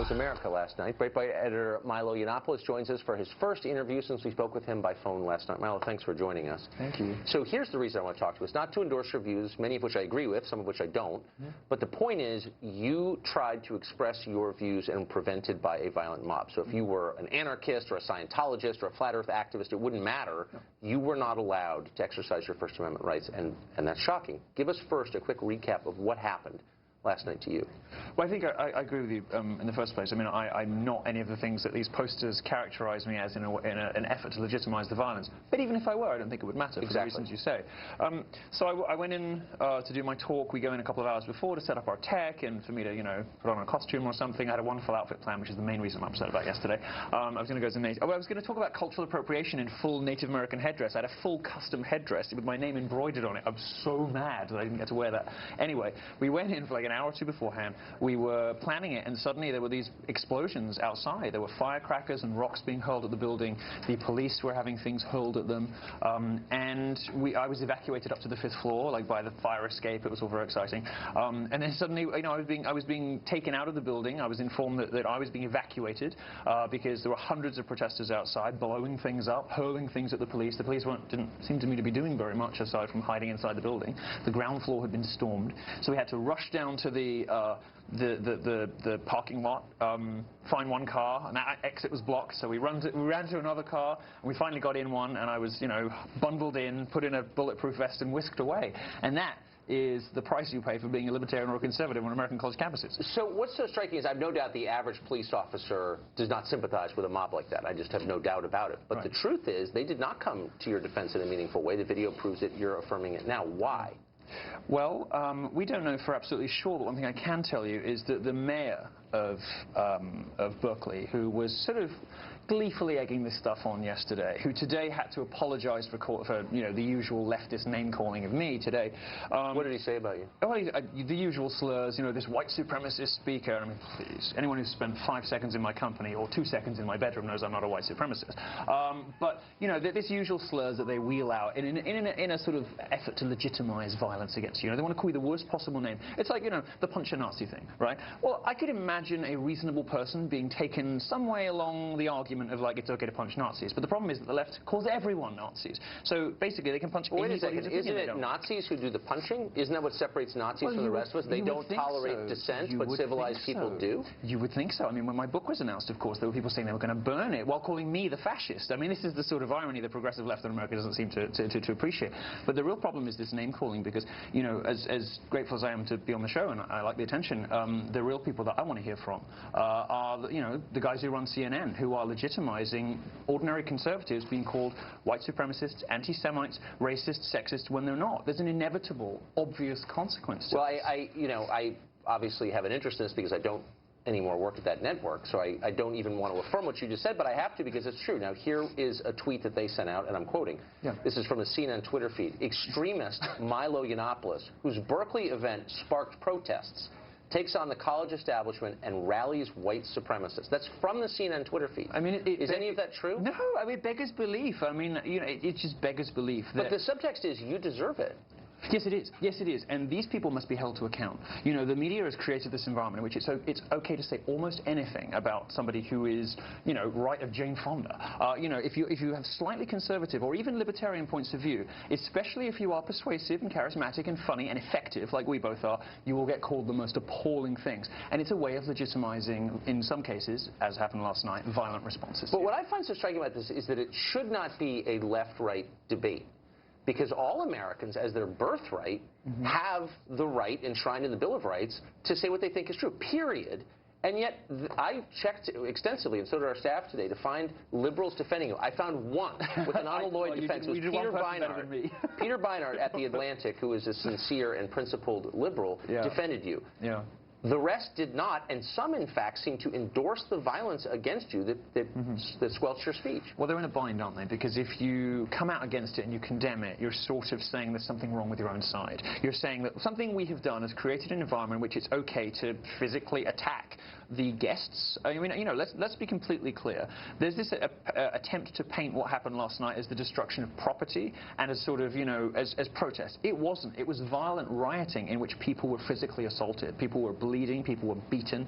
was America last night. Breitbart editor Milo Yiannopoulos joins us for his first interview since we spoke with him by phone last night. Milo, thanks for joining us. Thank you. So here's the reason I want to talk to you. It's not to endorse your views, many of which I agree with, some of which I don't. But the point is, you tried to express your views and were prevented by a violent mob. So if you were an anarchist or a Scientologist or a flat earth activist, it wouldn't matter. You were not allowed to exercise your First Amendment rights, and that's shocking. Give us first a quick recap of what happened last night to you. Well, I think I agree with you in the first place. I mean, I'm not any of the things that these posters characterize me as in an effort to legitimize the violence. But even if I were, I don't think it would matter for the reasons you say. So I went in to do my talk. We go in a couple of hours before to set up our tech and for me to, you know, put on a costume or something. I had a wonderful outfit plan, which is the main reason I'm upset about yesterday. I was going to go as a native. I was going to talk about cultural appropriation in full Native American headdress. I had a full custom headdress with my name embroidered on it. I'm so mad that I didn't get to wear that. Anyway, we went in for like an hour or two beforehand. We were planning it, and suddenly there were these explosions outside. There were firecrackers and rocks being hurled at the building. The police were having things hurled at them, and I was evacuated up to the 5th floor, like by the fire escape. It was all very exciting. And then suddenly, you know, I was being taken out of the building. I was informed that I was being evacuated because there were hundreds of protesters outside, blowing things up, hurling things at the police. The police didn't seem to me to be doing very much aside from hiding inside the building. The ground floor had been stormed, so we had to rush down to the parking lot, find one car, and that exit was blocked, so we ran to another car, and we finally got in one, and I was, you know, bundled in, put in a bulletproof vest, and whisked away. And that is the price you pay for being a libertarian or a conservative on American college campuses. So what's so striking is I have no doubt the average police officer does not sympathize with a mob like that. I just have no doubt about it. But the truth is they did not come to your defense in a meaningful way. The video proves it. You're affirming it now. Why? Well, we don't know for absolutely sure, but one thing I can tell you is that the mayor of Berkeley, who was sort of gleefully egging this stuff on yesterday, who today had to apologize for you know, the usual leftist name-calling of me today. What did he say about you? Oh, the usual slurs, you know, this white supremacist speaker. I mean, please, anyone who's spent 5 seconds in my company or 2 seconds in my bedroom knows I'm not a white supremacist. But, you know, this usual slurs that they wheel out in a sort of effort to legitimize violence against you. You know, they want to call you the worst possible name. It's like, you know, the punch a Nazi thing, right? Well, I could imagine a reasonable person being taken some way along the argument of, like, it's okay to punch Nazis. But the problem is that the left calls everyone Nazis. So basically, they can punch anybody. Wait a second. Isn't it Nazis who do the punching? Isn't that what separates Nazis from the rest of us? They don't tolerate dissent, but civilized people do? You would think so. I mean, when my book was announced, of course, there were people saying they were going to burn it while calling me the fascist. I mean, this is the sort of irony the progressive left in America doesn't seem to appreciate. But the real problem is this name-calling because, you know, as grateful as I am to be on the show, and I like the attention, the real people that I want to hear from are, you know, the guys who run CNN, who are legitimizing ordinary conservatives being called white supremacists, anti-Semites, racists, sexist when they're not. There's an inevitable, obvious consequence to this. Well, I obviously have an interest in this because I don't anymore work at that network, so I don't even want to affirm what you just said, but I have to because it's true. Now, here is a tweet that they sent out, and I'm quoting. Yeah. This is from the CNN Twitter feed. Extremist Milo Yiannopoulos, whose Berkeley event sparked protests, takes on the college establishment and rallies white supremacists. That's from the CNN Twitter feed. I mean, is any of that true? No, I mean, it beggars belief. I mean, you know, it just beggars belief. But the subtext is you deserve it. Yes, it is. Yes, it is. And these people must be held to account. You know, the media has created this environment in which it's okay to say almost anything about somebody who is, you know, right of Jane Fonda. You know, if you have slightly conservative or even libertarian points of view, especially if you are persuasive and charismatic and funny and effective, like we both are, you will get called the most appalling things. And it's a way of legitimizing, in some cases, as happened last night, violent responses. But what I find so striking about this is that it should not be a left-right debate. Because all Americans, as their birthright, have the right enshrined in the Bill of Rights to say what they think is true, period. And yet, I checked extensively, and so did our staff today, to find liberals defending you. I found one with an unalloyed defense. It was Peter Beinart. Peter Beinart at The Atlantic, who is a sincere and principled liberal, defended you. Yeah. The rest did not, and some, in fact, seem to endorse the violence against you that squelched your speech. Well, they're in a bind, aren't they? Because if you come out against it and you condemn it, you're sort of saying there's something wrong with your own side. You're saying that something we have done has created an environment in which it's okay to physically attack the guests. I mean, you know, let's be completely clear. There's this attempt to paint what happened last night as the destruction of property and as sort of, you know, as protest. It wasn't. It was violent rioting in which people were physically assaulted. People were bleeding. bleeding, people were beaten,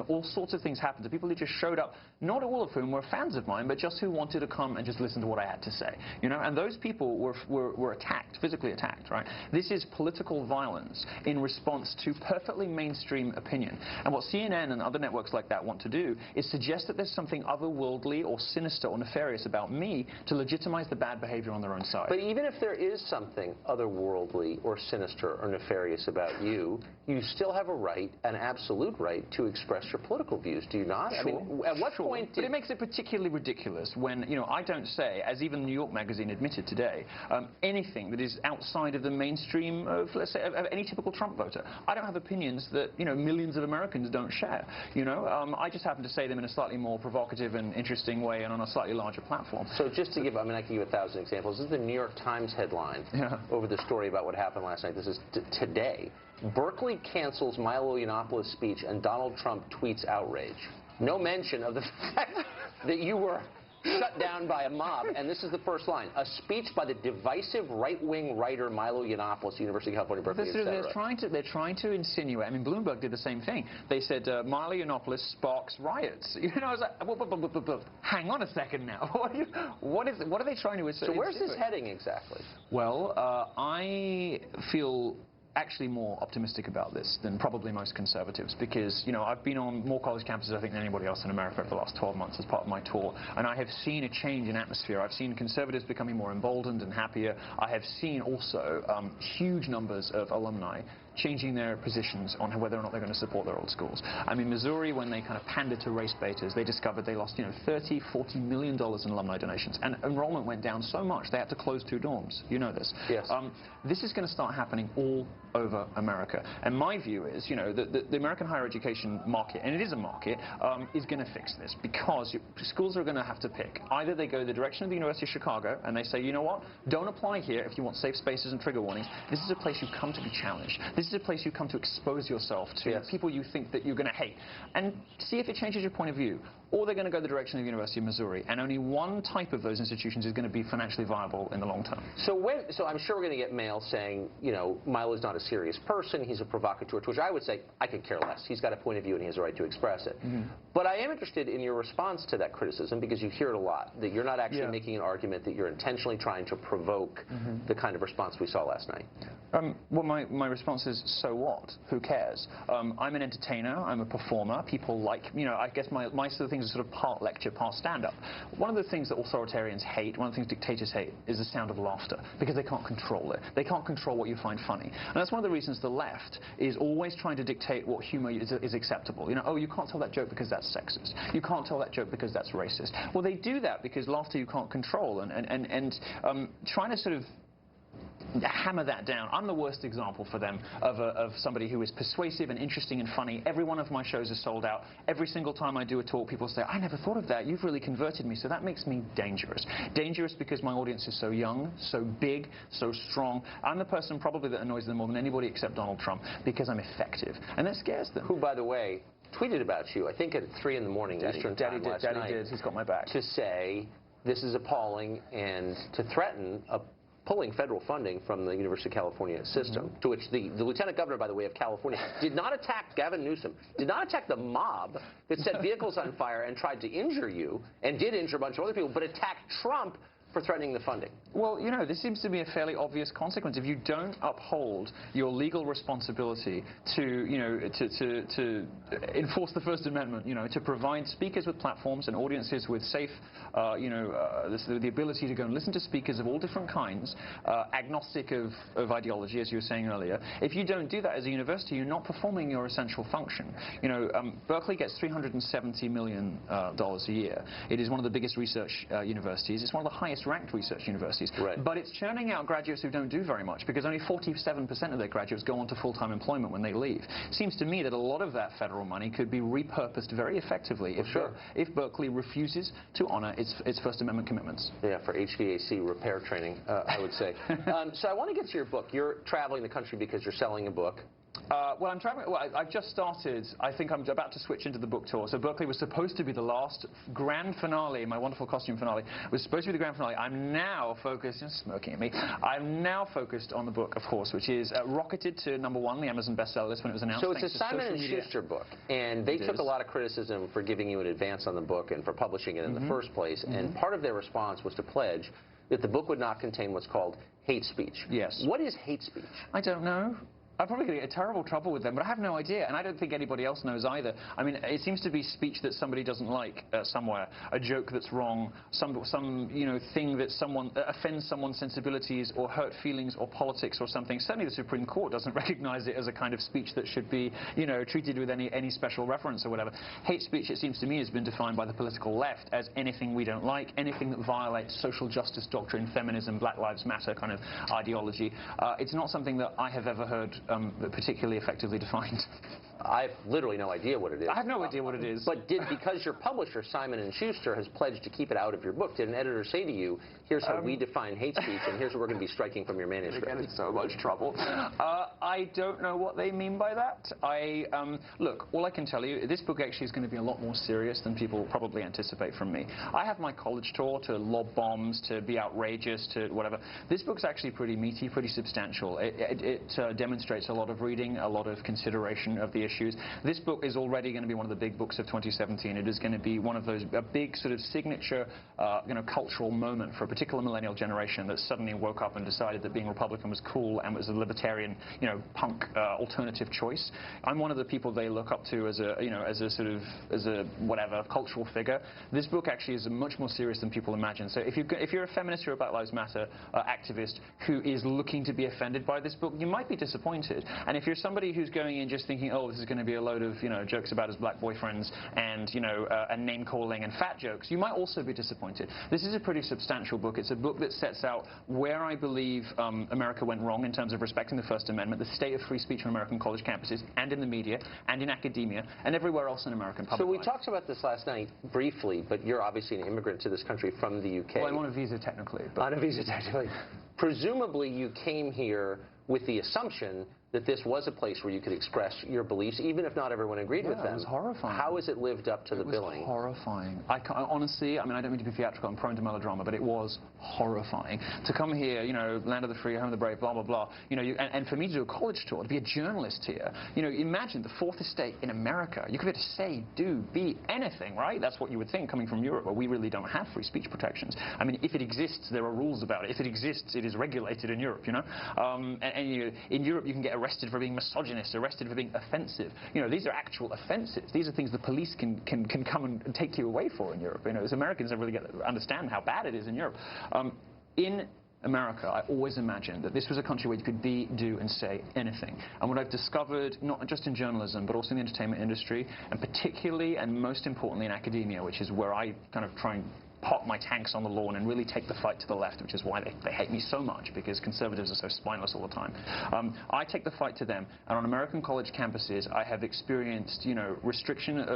all sorts of things happened to people who just showed up, not all of whom were fans of mine, but just who wanted to come and just listen to what I had to say. And those people were attacked, physically attacked, right? This is political violence in response to perfectly mainstream opinion. And what CNN and other networks like that want to do is suggest that there's something otherworldly or sinister or nefarious about me to legitimize the bad behavior on their own side. But even if there is something otherworldly or sinister or nefarious about you, you still have a right, an absolute right, to express your political views, do you not? Sure. I mean, at what point But it makes it particularly ridiculous when, I don't say, as even New York Magazine admitted today, anything that is outside of the mainstream of, let's say, of any typical Trump voter. I don't have opinions that, millions of Americans don't share. I just happen to say them in a slightly more provocative and interesting way and on a slightly larger platform. So just to give, I can give you 1,000 examples. This is the New York Times headline over the story about what happened last night. This is today. Berkeley cancels Milo Yiannopoulos speech and Donald Trump tweets outrage. No mention of the fact that you were shut down by a mob, and this is the first line. A speech by the divisive right-wing writer Milo Yiannopoulos, University of California, Berkeley, etc. They're trying to insinuate. Bloomberg did the same thing. They said Milo Yiannopoulos sparks riots. I was like, hang on a second now. What are they trying to insinuate? So where's this heading exactly? Well, I feel actually more optimistic about this than probably most conservatives because, I've been on more college campuses, I think, than anybody else in America over the last 12 months as part of my tour, and I have seen a change in atmosphere. I've seen conservatives becoming more emboldened and happier. I have seen also huge numbers of alumni changing their positions on whether or not they're going to support their old schools. Missouri, when they kind of pandered to race baiters, they discovered they lost, $30, $40 million in alumni donations, and enrollment went down so much they had to close 2 dorms. You know this. Yes. This is going to start happening all over America. And my view is, the American higher education market, and it is a market, is going to fix this because schools are going to have to pick. Either they go the direction of the University of Chicago and they say, you know what, don't apply here if you want safe spaces and trigger warnings. This is a place you come to be challenged. This is a place you come to expose yourself to people you think that you're going to hate. And see if it changes your point of view. Or they're going to go the direction of the University of Missouri. And only one type of those institutions is going to be financially viable in the long term. So I'm sure we're going to get mail saying, Milo's not a serious person, he's a provocateur, to which I would say, I could care less. He's got a point of view and he has a right to express it. But I am interested in your response to that criticism because you hear it a lot, that you're not actually making an argument that you're intentionally trying to provoke the kind of response we saw last night. Well, my response is, so what? Who cares? I'm an entertainer, I'm a performer, people like, I guess my sort of things are sort of part lecture, part stand-up. One of the things that authoritarians hate, one of the things dictators hate, is the sound of laughter, because they can't control it. They can't control what you find funny. And that's one of the reasons the left is always trying to dictate what humor is acceptable. Oh, you can't tell that joke because that's sexist. You can't tell that joke because that's racist. Well, they do that because laughter you can't control, and trying to sort of hammer that down. I'm the worst example for them of somebody who is persuasive and interesting and funny. Every one of my shows is sold out. Every single time I do a talk, people say, I never thought of that. You've really converted me. So that makes me dangerous. Dangerous because my audience is so young, so big, so strong. I'm the person probably that annoys them more than anybody except Donald Trump because I'm effective. And that scares them. Who, by the way, tweeted about you, I think at 3 in the morning Eastern time last night. Daddy did. He's got my back. To say this is appalling and to threaten pulling federal funding from the University of California system, to which the Lieutenant Governor, by the way, of California did not attack Gavin Newsom, did not attack the mob that set vehicles on fire and tried to injure you, and did injure a bunch of other people, but attacked Trump for threatening the funding. Well, this seems to be a fairly obvious consequence. If you don't uphold your legal responsibility to enforce the First Amendment, to provide speakers with platforms and audiences with safe, the ability to go and listen to speakers of all different kinds, agnostic of ideology, as you were saying earlier. If you don't do that as a university, you're not performing your essential function. Berkeley gets $370 million a year. It is one of the biggest research universities. It's one of the highest ranked research universities. Right. But it's churning out graduates who don't do very much because only 47% of their graduates go on to full-time employment when they leave. It seems to me that a lot of that federal money could be repurposed very effectively if Berkeley refuses to honor its First Amendment commitments. Yeah, for HVAC repair training, I would say. So I want to get to your book. You're traveling the country because you're selling a book. Well, I've just started. I think I'm about to switch into the book tour. So Berkeley was supposed to be the last grand finale. My wonderful costume finale was supposed to be the grand finale. I'm now focused. You're smirking at me. I'm now focused on the book, of course, which is rocketed to #1, the Amazon bestseller list when it was announced. So it's a Simon & Schuster book, and they took a lot of criticism for giving you an advance on the book and for publishing it in the first place. And part of their response was to pledge that the book would not contain what's called hate speech. Yes. What is hate speech? I don't know. I'm probably going to get in terrible trouble with them, but I have no idea, and I don't think anybody else knows either. I mean, it seems to be speech that somebody doesn't like somewhere, a joke that's wrong, some thing that offends someone's sensibilities or hurt feelings or politics or something. Certainly the Supreme Court doesn't recognize it as a kind of speech that should be, treated with any special reference or whatever. Hate speech, it seems to me, has been defined by the political left as anything we don't like, anything that violates social justice doctrine, feminism, Black Lives Matter kind of ideology. It's not something that I have ever heard particularly effectively defined. I have literally no idea what it is. I have no idea what it is. But because your publisher, Simon & Schuster, has pledged to keep it out of your book, did an editor say to you, here's how we define hate speech, and here's what we're going to be striking from your manuscript? You're getting in so much trouble. I don't know what they mean by that. Look, all I can tell you, this book actually is going to be a lot more serious than people probably anticipate from me. I have my college tour to lob bombs, to be outrageous, to whatever. This book's actually pretty meaty, pretty substantial. It demonstrates a lot of reading, a lot of consideration of the issues. This book is already going to be one of the big books of 2017. It is going to be one of those, a big sort of signature, cultural moment for a particular millennial generation that suddenly woke up and decided that being Republican was cool and was a libertarian, punk alternative choice. I'm one of the people they look up to as a whatever cultural figure. This book actually is much more serious than people imagine. So if you're a feminist or a Black Lives Matter activist who is looking to be offended by this book, you might be disappointed. And if you're somebody who's going in just thinking, oh, this is going to be a load of jokes about his black boyfriends and and name calling and fat jokes, you might also be disappointed. This is a pretty substantial book. It's a book that sets out where I believe America went wrong in terms of respecting the First Amendment, the state of free speech on American college campuses and in the media and in academia and everywhere else in American public life. So we talked about this last night briefly, but you're obviously an immigrant to this country from the UK. Well, I'm on a visa technically. On a visa technically. Presumably you came here with the assumption that this was a place where you could express your beliefs, even if not everyone agreed with them. It was horrifying. How has it lived up to the billing? It was horrifying. Honestly, I don't mean to be theatrical, I'm prone to melodrama, but it was horrifying. To come here, land of the free, home of the brave, blah, blah, blah, and for me to do a college tour, to be a journalist here, imagine the Fourth Estate in America. You could be able to say, do, be anything, right? That's what you would think coming from Europe, where we really don't have free speech protections. I mean, if it exists, there are rules about it. If it exists, it is regulated in Europe, in Europe, you can get arrested for being misogynist, arrested for being offensive. These are actual offenses. These are things the police can come and take you away for in Europe. As Americans don't really understand how bad it is in Europe. In America, I always imagined that this was a country where you could be, do, and say anything. And what I've discovered, not just in journalism, but also in the entertainment industry, and particularly and most importantly in academia, which is where I kind of try and park my tanks on the lawn and really take the fight to the left, which is why they hate me so much, because conservatives are so spineless all the time. I take the fight to them, and on American college campuses, I have experienced, restrictions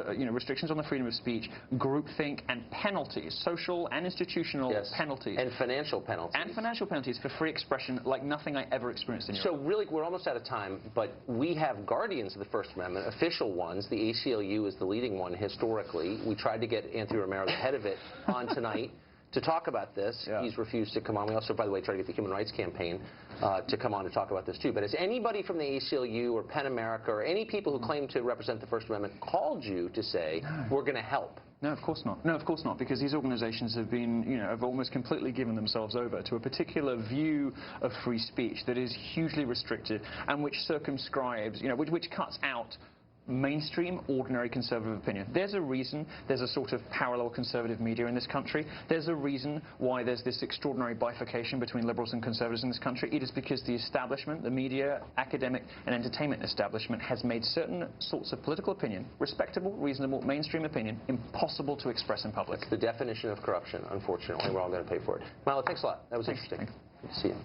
on the freedom of speech, groupthink, and penalties, social and institutional penalties. And financial penalties. And financial penalties for free expression like nothing I ever experienced in Europe. So really, we're almost out of time, but we have guardians of the First Amendment, official ones. The ACLU is the leading one historically. We tried to get Anthony Romero, the head of it, on tonight to talk about this. Yeah. He's refused to come on. We also, by the way, tried to get the Human Rights Campaign to come on to talk about this too. But has anybody from the ACLU or PEN America or any people who claim to represent the First Amendment called you to say, we're going to help? No, of course not. No, of course not, because these organizations have been, have almost completely given themselves over to a particular view of free speech that is hugely restricted and which circumscribes, which cuts out mainstream, ordinary conservative opinion. There's a reason there's a sort of parallel conservative media in this country. There's a reason why there's this extraordinary bifurcation between liberals and conservatives in this country. It is because the establishment, the media, academic and entertainment establishment has made certain sorts of political opinion, respectable, reasonable, mainstream opinion, impossible to express in public. It's the definition of corruption, unfortunately. We're all going to pay for it. Milo, thanks a lot. That was interesting. Good to see you.